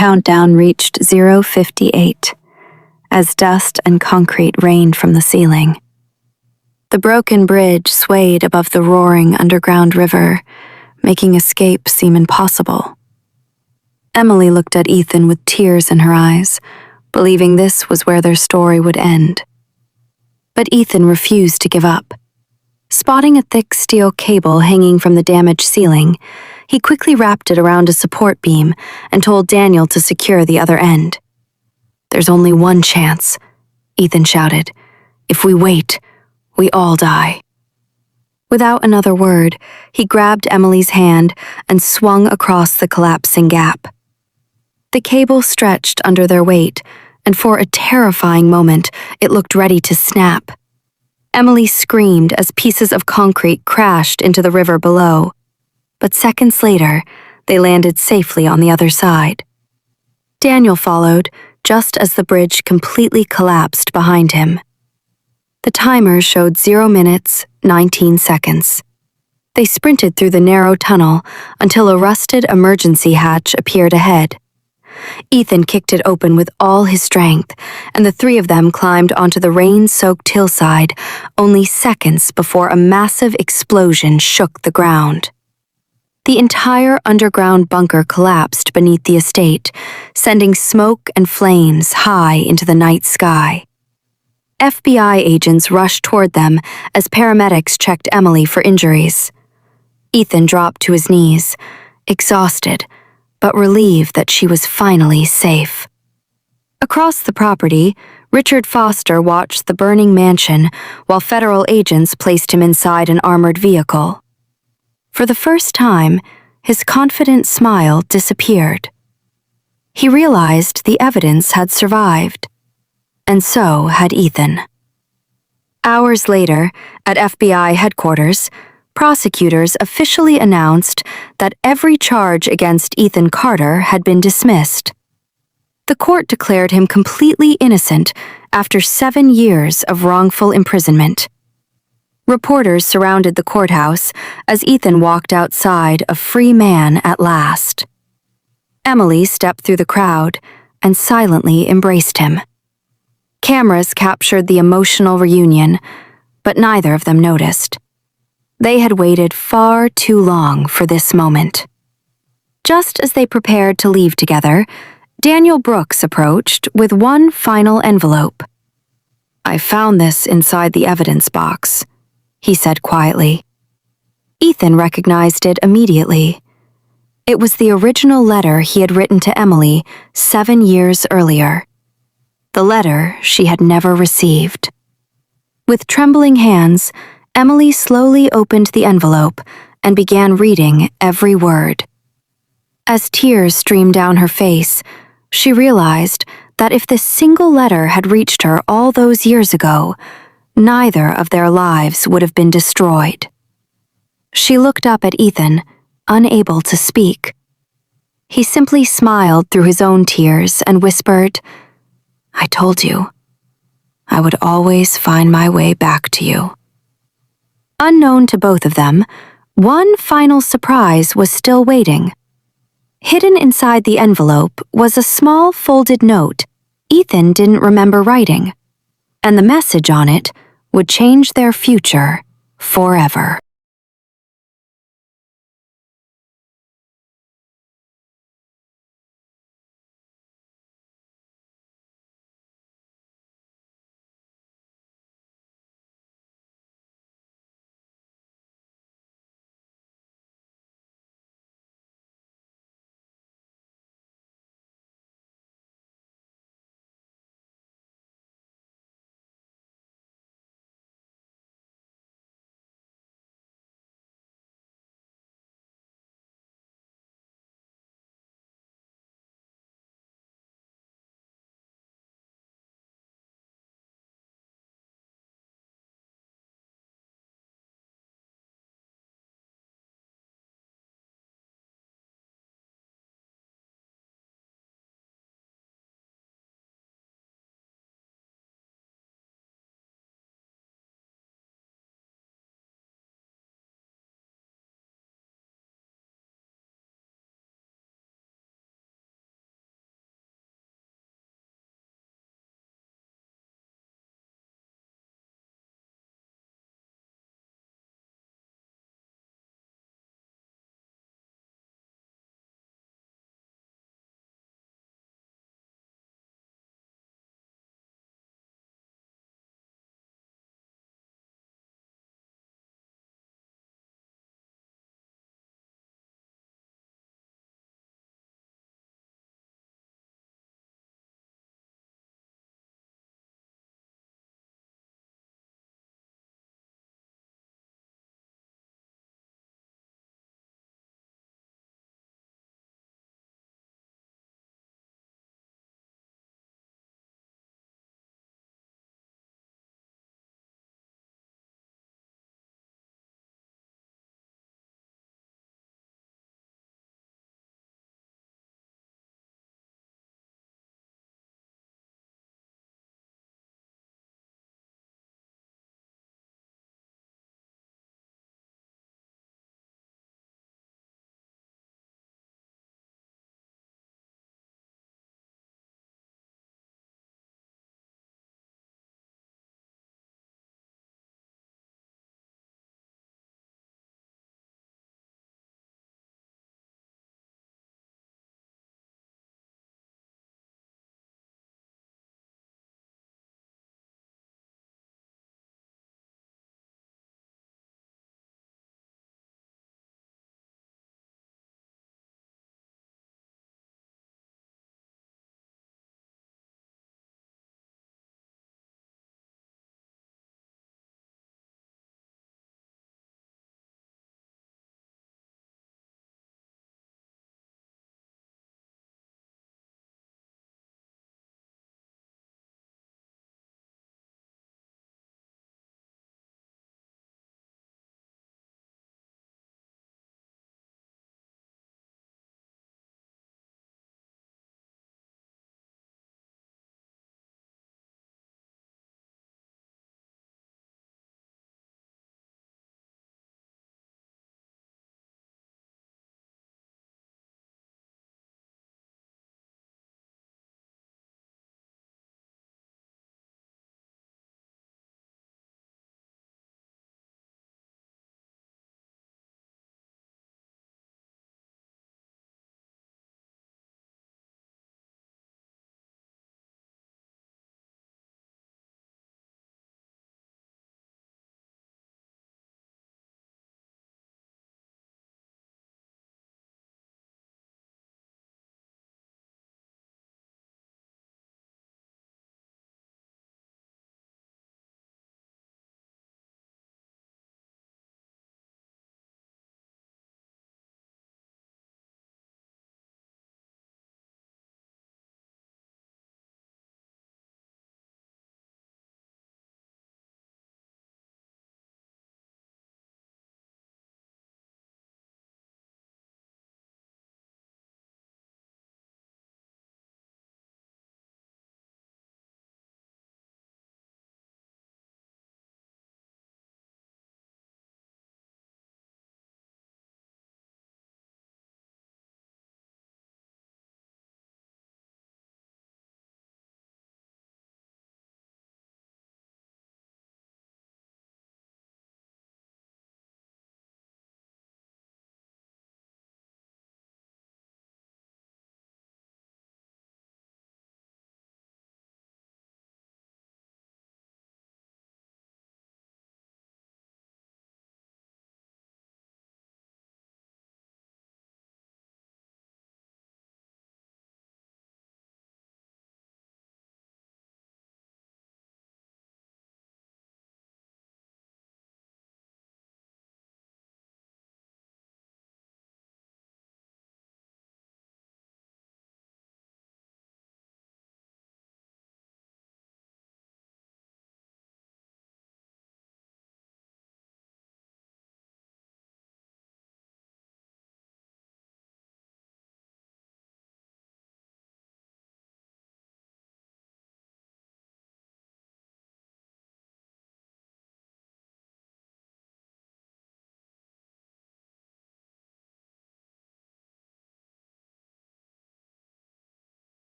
countdown reached 0:58, as dust and concrete rained from the ceiling. The broken bridge swayed above the roaring underground river, making escape seem impossible. Emily looked at Ethan with tears in her eyes, believing this was where their story would end. But Ethan refused to give up. Spotting a thick steel cable hanging from the damaged ceiling, he quickly wrapped it around a support beam and told Daniel to secure the other end. "There's only one chance," Ethan shouted. "If we wait, we all die." Without another word, he grabbed Emily's hand and swung across the collapsing gap. The cable stretched under their weight, and for a terrifying moment, it looked ready to snap. Emily screamed as pieces of concrete crashed into the river below, but seconds later, they landed safely on the other side. Daniel followed, just as the bridge completely collapsed behind him. The timer showed 0 minutes, 19 seconds. They sprinted through the narrow tunnel until a rusted emergency hatch appeared ahead. Ethan kicked it open with all his strength, and the three of them climbed onto the rain-soaked hillside only seconds before a massive explosion shook the ground. The entire underground bunker collapsed beneath the estate, sending smoke and flames high into the night sky. FBI agents rushed toward them as paramedics checked Emily for injuries. Ethan dropped to his knees, exhausted, but relieved that she was finally safe. Across the property, Richard Foster watched the burning mansion while federal agents placed him inside an armored vehicle. For the first time, his confident smile disappeared. He realized the evidence had survived, and so had Ethan. Hours later, at FBI headquarters, prosecutors officially announced that every charge against Ethan Carter had been dismissed. The court declared him completely innocent after 7 years of wrongful imprisonment. Reporters surrounded the courthouse as Ethan walked outside a free man at last. Emily stepped through the crowd and silently embraced him. Cameras captured the emotional reunion, but neither of them noticed. They had waited far too long for this moment. Just as they prepared to leave together, Daniel Brooks approached with one final envelope. "I found this inside the evidence box," he said quietly. Ethan recognized it immediately. It was the original letter he had written to Emily 7 years earlier. The letter she had never received. With trembling hands, Emily slowly opened the envelope and began reading every word. As tears streamed down her face, she realized that if this single letter had reached her all those years ago, neither of their lives would have been destroyed. She looked up at Ethan, unable to speak. He simply smiled through his own tears and whispered, "I told you. I would always find my way back to you." Unknown to both of them, one final surprise was still waiting. Hidden inside the envelope was a small folded note Ethan didn't remember writing, and the message on it would change their future forever.